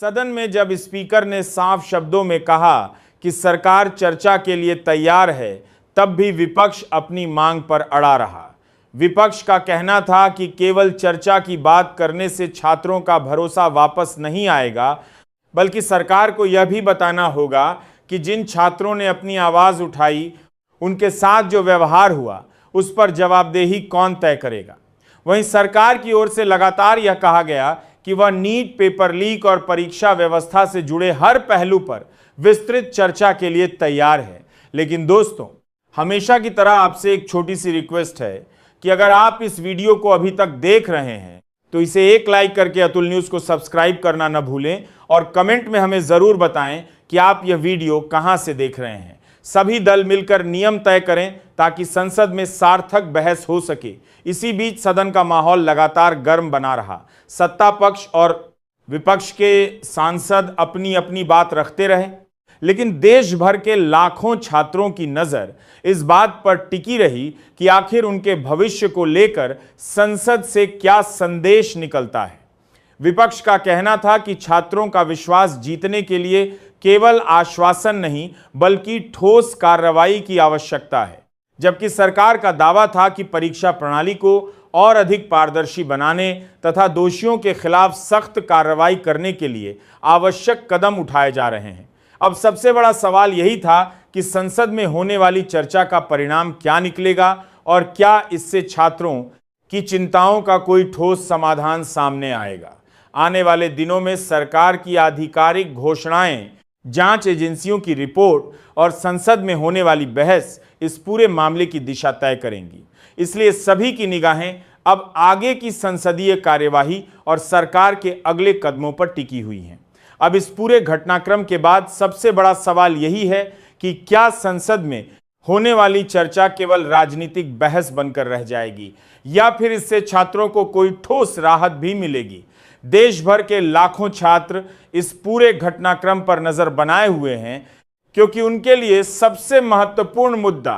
सदन में जब स्पीकर ने साफ शब्दों में कहा कि सरकार चर्चा के लिए तैयार है, तब भी विपक्ष अपनी मांग पर अड़ा रहा। विपक्ष का कहना था कि केवल चर्चा की बात करने से छात्रों का भरोसा वापस नहीं आएगा, बल्कि सरकार को यह भी बताना होगा कि जिन छात्रों ने अपनी आवाज उठाई, उनके साथ जो व्यवहार हुआ, उस पर जवाबदेही कौन तय करेगा। वहीं सरकार की ओर से लगातार यह कहा गया कि वह नीट, पेपर लीक और परीक्षा व्यवस्था से जुड़े हर पहलू पर विस्तृत चर्चा के लिए तैयार है। लेकिन दोस्तों, हमेशा की तरह आपसे एक छोटी सी रिक्वेस्ट है कि अगर आप इस वीडियो को अभी तक देख रहे हैं तो इसे एक लाइक करके अतुल न्यूज को सब्सक्राइब करना न भूलें और कमेंट में हमें जरूर बताएं कि आप यह वीडियो कहां से देख रहे हैं। सभी दल मिलकर नियम तय करें ताकि संसद में सार्थक बहस हो सके। इसी बीच सदन का माहौल लगातार गर्म बना रहा। सत्ता पक्ष और विपक्ष के सांसद अपनी अपनी बात रखते रहे, लेकिन देश भर के लाखों छात्रों की नजर इस बात पर टिकी रही कि आखिर उनके भविष्य को लेकर संसद से क्या संदेश निकलता है। विपक्ष का कहना था कि छात्रों का विश्वास जीतने के लिए केवल आश्वासन नहीं, बल्कि ठोस कार्रवाई की आवश्यकता है, जबकि सरकार का दावा था कि परीक्षा प्रणाली को और अधिक पारदर्शी बनाने तथा दोषियों के खिलाफ सख्त कार्रवाई करने के लिए आवश्यक कदम उठाए जा रहे हैं। अब सबसे बड़ा सवाल यही था कि संसद में होने वाली चर्चा का परिणाम क्या निकलेगा और क्या इससे छात्रों की चिंताओं का कोई ठोस समाधान सामने आएगा। आने वाले दिनों में सरकार की आधिकारिक घोषणाएं, जांच एजेंसियों की रिपोर्ट और संसद में होने वाली बहस इस पूरे मामले की दिशा तय करेंगी। इसलिए सभी की निगाहें अब आगे की संसदीय कार्यवाही और सरकार के अगले कदमों पर टिकी हुई हैं। अब इस पूरे घटनाक्रम के बाद सबसे बड़ा सवाल यही है कि क्या संसद में होने वाली चर्चा केवल राजनीतिक बहस बनकर रह जाएगी या फिर इससे छात्रों को कोई ठोस राहत भी मिलेगी। देश भर के लाखों छात्र इस पूरे घटनाक्रम पर नजर बनाए हुए हैं, क्योंकि उनके लिए सबसे महत्वपूर्ण मुद्दा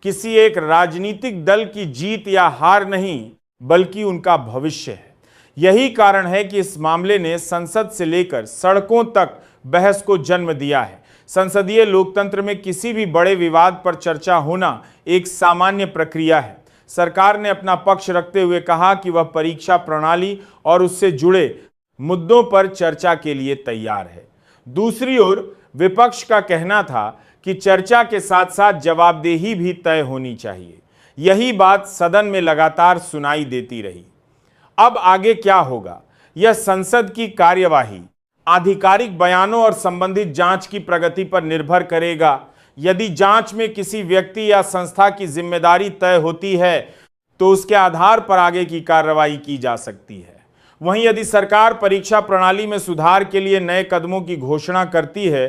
किसी एक राजनीतिक दल की जीत या हार नहीं, बल्कि उनका भविष्य है। यही कारण है कि इस मामले ने संसद से लेकर सड़कों तक बहस को जन्म दिया है। संसदीय लोकतंत्र में किसी भी बड़े विवाद पर चर्चा होना एक सामान्य प्रक्रिया है। सरकार ने अपना पक्ष रखते हुए कहा कि वह परीक्षा प्रणाली और उससे जुड़े मुद्दों पर चर्चा के लिए तैयार है। दूसरी ओर विपक्ष का कहना था कि चर्चा के साथ साथ जवाबदेही भी तय होनी चाहिए। यही बात सदन में लगातार सुनाई देती रही। अब आगे क्या होगा, यह संसद की कार्यवाही, आधिकारिक बयानों और संबंधित जांच की प्रगति पर निर्भर करेगा। यदि जांच में किसी व्यक्ति या संस्था की जिम्मेदारी तय होती है तो उसके आधार पर आगे की कार्रवाई की जा सकती है। वहीं यदि सरकार परीक्षा प्रणाली में सुधार के लिए नए कदमों की घोषणा करती है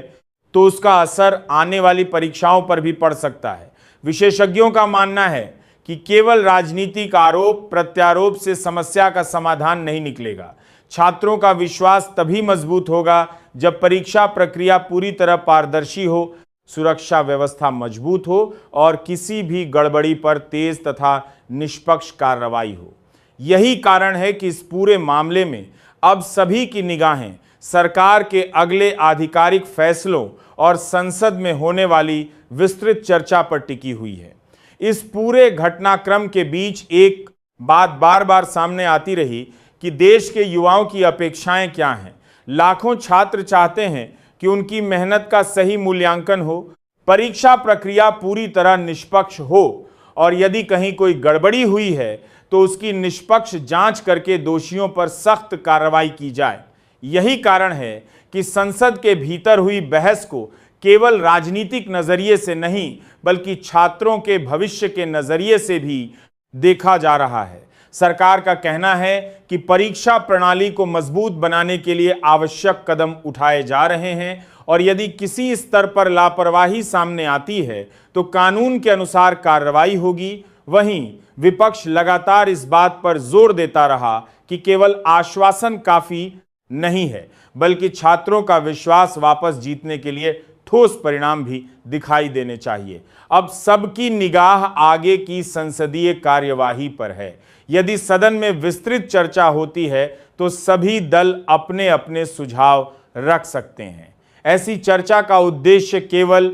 तो उसका असर आने वाली परीक्षाओं पर भी पड़ सकता है। विशेषज्ञों का मानना है कि केवल राजनीतिक आरोप प्रत्यारोप से समस्या का समाधान नहीं निकलेगा। छात्रों का विश्वास तभी मजबूत होगा जब परीक्षा प्रक्रिया पूरी तरह पारदर्शी हो, सुरक्षा व्यवस्था मजबूत हो और किसी भी गड़बड़ी पर तेज तथा निष्पक्ष कार्रवाई हो। यही कारण है कि इस पूरे मामले में अब सभी की निगाहें सरकार के अगले आधिकारिक फैसलों और संसद में होने वाली विस्तृत चर्चा पर टिकी हुई है। इस पूरे घटनाक्रम के बीच एक बात बार बार सामने आती रही कि देश के युवाओं की अपेक्षाएं क्या हैं। लाखों छात्र चाहते हैं कि उनकी मेहनत का सही मूल्यांकन हो, परीक्षा प्रक्रिया पूरी तरह निष्पक्ष हो और यदि कहीं कोई गड़बड़ी हुई है तो उसकी निष्पक्ष जांच करके दोषियों पर सख्त कार्रवाई की जाए। यही कारण है कि संसद के भीतर हुई बहस को केवल राजनीतिक नजरिए से नहीं, बल्कि छात्रों के भविष्य के नजरिए से भी देखा जा रहा है। सरकार का कहना है कि परीक्षा प्रणाली को मजबूत बनाने के लिए आवश्यक कदम उठाए जा रहे हैं और यदि किसी स्तर पर लापरवाही सामने आती है तो कानून के अनुसार कार्रवाई होगी। वहीं विपक्ष लगातार इस बात पर जोर देता रहा कि केवल आश्वासन काफी नहीं है, बल्कि छात्रों का विश्वास वापस जीतने के लिए ठोस परिणाम भी दिखाई देने चाहिए। अब सबकी निगाह आगे की संसदीय कार्यवाही पर है। यदि सदन में विस्तृत चर्चा होती है तो सभी दल अपने अपने सुझाव रख सकते हैं। ऐसी चर्चा का उद्देश्य केवल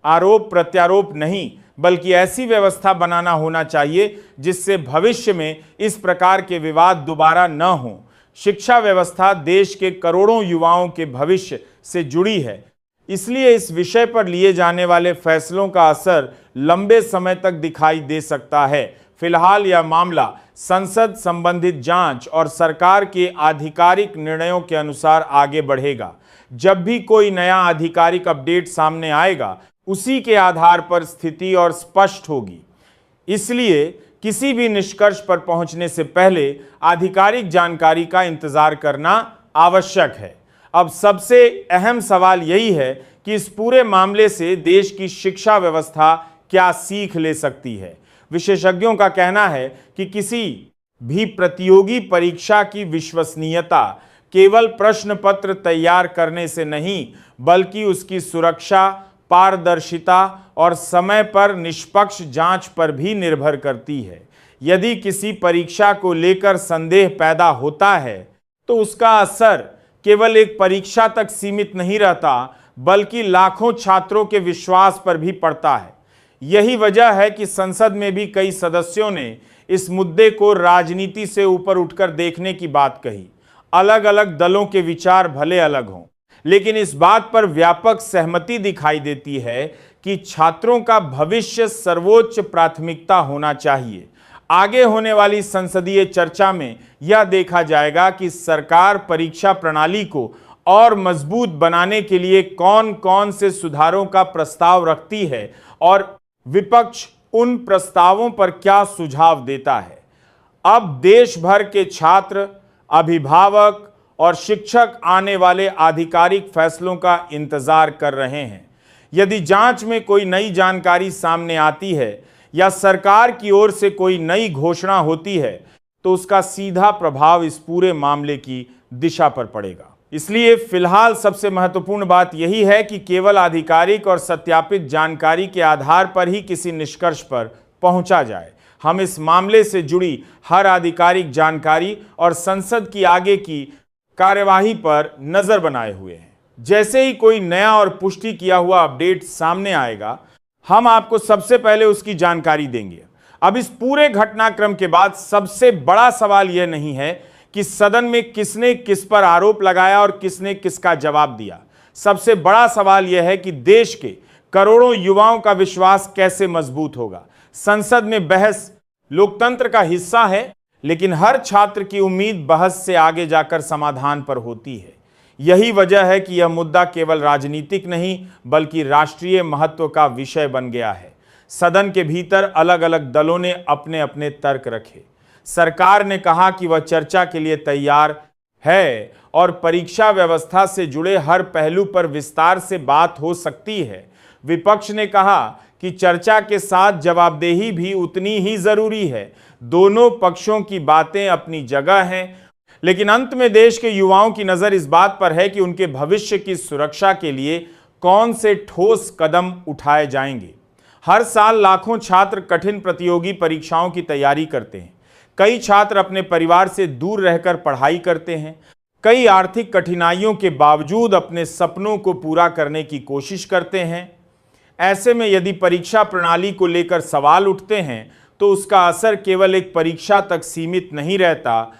आरोप प्रत्यारोप नहीं, बल्कि ऐसी व्यवस्था बनाना होना चाहिए जिससे भविष्य में इस प्रकार के विवाद दोबारा न हो। शिक्षा व्यवस्था देश के करोड़ों युवाओं के भविष्य से जुड़ी है, इसलिए इस विषय पर लिए जाने वाले फैसलों का असर लंबे समय तक दिखाई दे सकता है। फिलहाल यह मामला संसद संबंधित जांच और सरकार के आधिकारिक निर्णयों के अनुसार आगे बढ़ेगा। जब भी कोई नया आधिकारिक अपडेट सामने आएगा, उसी के आधार पर स्थिति और स्पष्ट होगी। इसलिए किसी भी निष्कर्ष पर पहुंचने से पहले आधिकारिक जानकारी का इंतजार करना आवश्यक है। अब सबसे अहम सवाल यही है कि इस पूरे मामले से देश की शिक्षा व्यवस्था क्या सीख ले सकती है। विशेषज्ञों का कहना है कि किसी भी प्रतियोगी परीक्षा की विश्वसनीयता केवल प्रश्न पत्र तैयार करने से नहीं, बल्कि उसकी सुरक्षा, पारदर्शिता और समय पर निष्पक्ष जांच पर भी निर्भर करती है। यदि किसी परीक्षा को लेकर संदेह पैदा होता है तो उसका असर केवल एक परीक्षा तक सीमित नहीं रहता, बल्कि लाखों छात्रों के विश्वास पर भी पड़ता है। यही वजह है कि संसद में भी कई सदस्यों ने इस मुद्दे को राजनीति से ऊपर उठकर देखने की बात कही। अलग अलग दलों के विचार भले अलग हों, लेकिन इस बात पर व्यापक सहमति दिखाई देती है कि छात्रों का भविष्य सर्वोच्च प्राथमिकता होना चाहिए। आगे होने वाली संसदीय चर्चा में यह देखा जाएगा कि सरकार परीक्षा प्रणाली को और मजबूत बनाने के लिए कौन कौन से सुधारों का प्रस्ताव रखती है और विपक्ष उन प्रस्तावों पर क्या सुझाव देता है। अब देश भर के छात्र, अभिभावक और शिक्षक आने वाले आधिकारिक फैसलों का इंतजार कर रहे हैं। यदि जांच में कोई नई जानकारी सामने आती है या सरकार की ओर से कोई नई घोषणा होती है, तो उसका सीधा प्रभाव इस पूरे मामले की दिशा पर पड़ेगा। इसलिए फिलहाल सबसे महत्वपूर्ण बात यही है कि केवल आधिकारिक और सत्यापित जानकारी के आधार पर ही किसी निष्कर्ष पर पहुंचा जाए। हम इस मामले से जुड़ी हर आधिकारिक जानकारी और संसद की आगे की कार्यवाही पर नजर बनाए हुए हैं। जैसे ही कोई नया और पुष्टि किया हुआ अपडेट सामने आएगा, हम आपको सबसे पहले उसकी जानकारी देंगे। अब इस पूरे घटनाक्रम के बाद सबसे बड़ा सवाल यह नहीं है कि सदन में किसने किस पर आरोप लगाया और किसने किसका जवाब दिया। सबसे बड़ा सवाल यह है कि देश के करोड़ों युवाओं का विश्वास कैसे मजबूत होगा। संसद में बहस लोकतंत्र का हिस्सा है, लेकिन हर छात्र की उम्मीद बहस से आगे जाकर समाधान पर होती है। यही वजह है कि यह मुद्दा केवल राजनीतिक नहीं, बल्कि राष्ट्रीय महत्व का विषय बन गया है। सदन के भीतर अलग अलग दलों ने अपने अपने तर्क रखे। सरकार ने कहा कि वह चर्चा के लिए तैयार है और परीक्षा व्यवस्था से जुड़े हर पहलू पर विस्तार से बात हो सकती है। विपक्ष ने कहा कि चर्चा के साथ जवाबदेही भी उतनी ही जरूरी है। दोनों पक्षों की बातें अपनी जगह हैं, लेकिन अंत में देश के युवाओं की नजर इस बात पर है कि उनके भविष्य की सुरक्षा के लिए कौन से ठोस कदम उठाए जाएंगे। हर साल लाखों छात्र कठिन प्रतियोगी परीक्षाओं की तैयारी करते हैं। कई छात्र अपने परिवार से दूर रहकर पढ़ाई करते हैं। कई आर्थिक कठिनाइयों के बावजूद अपने सपनों को पूरा करने की कोशिश करते हैं। ऐसे में यदि परीक्षा प्रणाली को लेकर सवाल उठते हैं, तो उसका असर केवल एक परीक्षा तक सीमित नहीं रहता,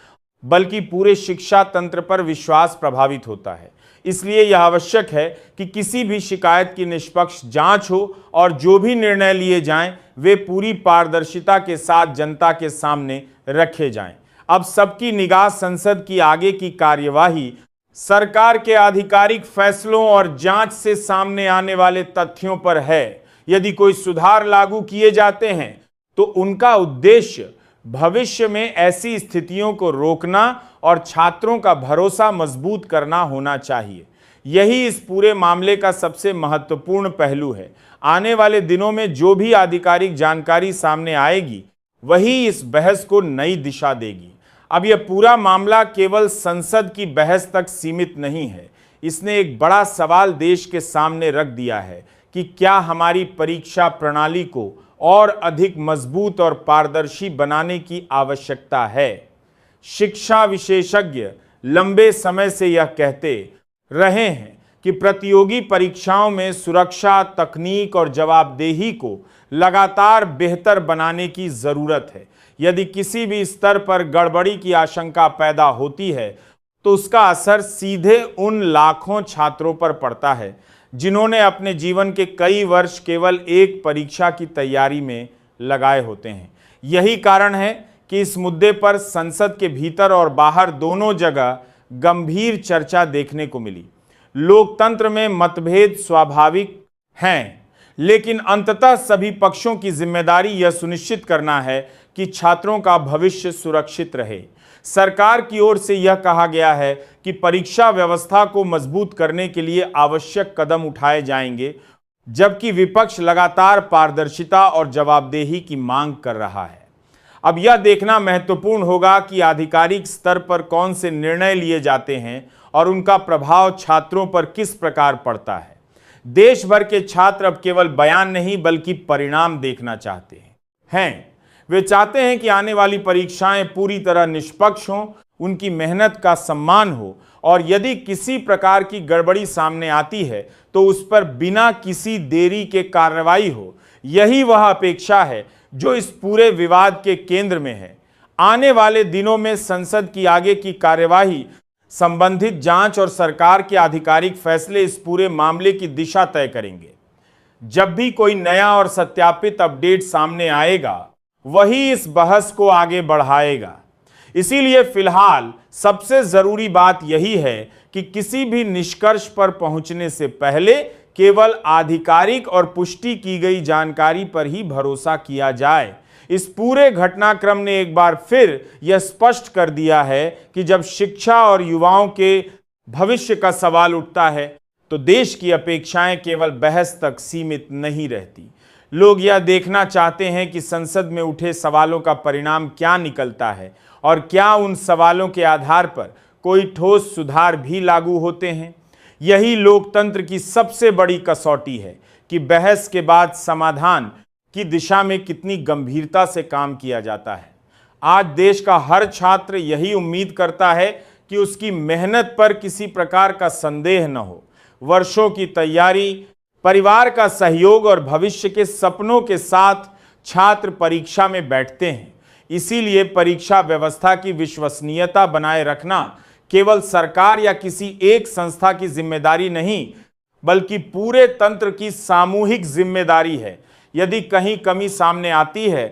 बल्कि पूरे शिक्षा तंत्र पर विश्वास प्रभावित होता है। इसलिए यह आवश्यक है कि किसी भी शिकायत की निष्पक्ष जांच हो और जो भी निर्णय लिए जाएं, वे पूरी पारदर्शिता के साथ जनता के सामने रखे जाएं। अब सबकी निगाह संसद की आगे की कार्यवाही, सरकार के आधिकारिक फैसलों और जांच से सामने आने वाले तथ्यों पर है। यदि कोई सुधार लागू किए जाते हैं, तो उनका उद्देश्य भविष्य में ऐसी स्थितियों को रोकना और छात्रों का भरोसा मजबूत करना होना चाहिए। यही इस पूरे मामले का सबसे महत्वपूर्ण पहलू है। आने वाले दिनों में जो भी आधिकारिक जानकारी सामने आएगी, वही इस बहस को नई दिशा देगी। अब यह पूरा मामला केवल संसद की बहस तक सीमित नहीं है। इसने एक बड़ा सवाल देश के सामने रख दिया है कि क्या हमारी परीक्षा प्रणाली को और अधिक मजबूत और पारदर्शी बनाने की आवश्यकता है। शिक्षा विशेषज्ञ लंबे समय से यह कहते रहे हैं कि प्रतियोगी परीक्षाओं में सुरक्षा, तकनीक और जवाबदेही को लगातार बेहतर बनाने की जरूरत है। यदि किसी भी स्तर पर गड़बड़ी की आशंका पैदा होती है तो उसका असर सीधे उन लाखों छात्रों पर पड़ता है जिन्होंने अपने जीवन के कई वर्ष केवल एक परीक्षा की तैयारी में लगाए होते हैं। यही कारण है कि इस मुद्दे पर संसद के भीतर और बाहर दोनों जगह गंभीर चर्चा देखने को मिली। लोकतंत्र में मतभेद स्वाभाविक हैं, लेकिन अंततः सभी पक्षों की जिम्मेदारी यह सुनिश्चित करना है कि छात्रों का भविष्य सुरक्षित रहे। सरकार की ओर से यह कहा गया है कि परीक्षा व्यवस्था को मजबूत करने के लिए आवश्यक कदम उठाए जाएंगे, जबकि विपक्ष लगातार पारदर्शिता और जवाबदेही की मांग कर रहा है। अब यह देखना महत्वपूर्ण होगा कि आधिकारिक स्तर पर कौन से निर्णय लिए जाते हैं और उनका प्रभाव छात्रों पर किस प्रकार पड़ता है। देश भर के छात्र अब केवल बयान नहीं बल्कि परिणाम देखना चाहते हैं। वे चाहते हैं कि आने वाली परीक्षाएं पूरी तरह निष्पक्ष हों, उनकी मेहनत का सम्मान हो और यदि किसी प्रकार की गड़बड़ी सामने आती है तो उस पर बिना किसी देरी के कार्रवाई हो। यही वह अपेक्षा है जो इस पूरे विवाद के केंद्र में है। आने वाले दिनों में संसद की आगे की कार्यवाही, संबंधित जांच और सरकार के आधिकारिक फैसले इस पूरे मामले की दिशा तय करेंगे। जब भी कोई नया और सत्यापित अपडेट सामने आएगा वही इस बहस को आगे बढ़ाएगा। इसीलिए फिलहाल सबसे जरूरी बात यही है कि किसी भी निष्कर्ष पर पहुंचने से पहले केवल आधिकारिक और पुष्टि की गई जानकारी पर ही भरोसा किया जाए। इस पूरे घटनाक्रम ने एक बार फिर यह स्पष्ट कर दिया है कि जब शिक्षा और युवाओं के भविष्य का सवाल उठता है तो देश की अपेक्षाएं केवल बहस तक सीमित नहीं रहती। लोग यह देखना चाहते हैं कि संसद में उठे सवालों का परिणाम क्या निकलता है और क्या उन सवालों के आधार पर कोई ठोस सुधार भी लागू होते हैं। यही लोकतंत्र की सबसे बड़ी कसौटी है कि बहस के बाद समाधान की दिशा में कितनी गंभीरता से काम किया जाता है। आज देश का हर छात्र यही उम्मीद करता है कि उसकी मेहनत पर किसी प्रकार का संदेह न हो। वर्षों की तैयारी, परिवार का सहयोग और भविष्य के सपनों के साथ छात्र परीक्षा में बैठते हैं। इसीलिए परीक्षा व्यवस्था की विश्वसनीयता बनाए रखना केवल सरकार या किसी एक संस्था की जिम्मेदारी नहीं, बल्कि पूरे तंत्र की सामूहिक जिम्मेदारी है। यदि कहीं कमी सामने आती है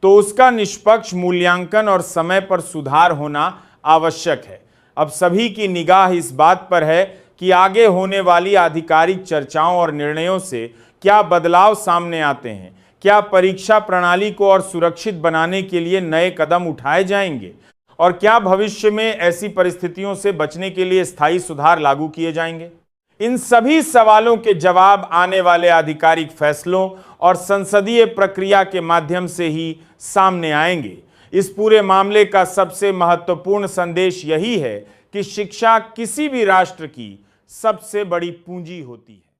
तो उसका निष्पक्ष मूल्यांकन और समय पर सुधार होना आवश्यक है। अब सभी की निगाह इस बात पर है कि आगे होने वाली आधिकारिक चर्चाओं और निर्णयों से क्या बदलाव सामने आते हैं। क्या परीक्षा प्रणाली को और सुरक्षित बनाने के लिए नए कदम उठाए जाएंगे और क्या भविष्य में ऐसी परिस्थितियों से बचने के लिए स्थायी सुधार लागू किए जाएंगे। इन सभी सवालों के जवाब आने वाले आधिकारिक फैसलों और संसदीय प्रक्रिया के माध्यम से ही सामने आएंगे। इस पूरे मामले का सबसे महत्वपूर्ण संदेश यही है कि शिक्षा किसी भी राष्ट्र की सबसे बड़ी पूंजी होती है।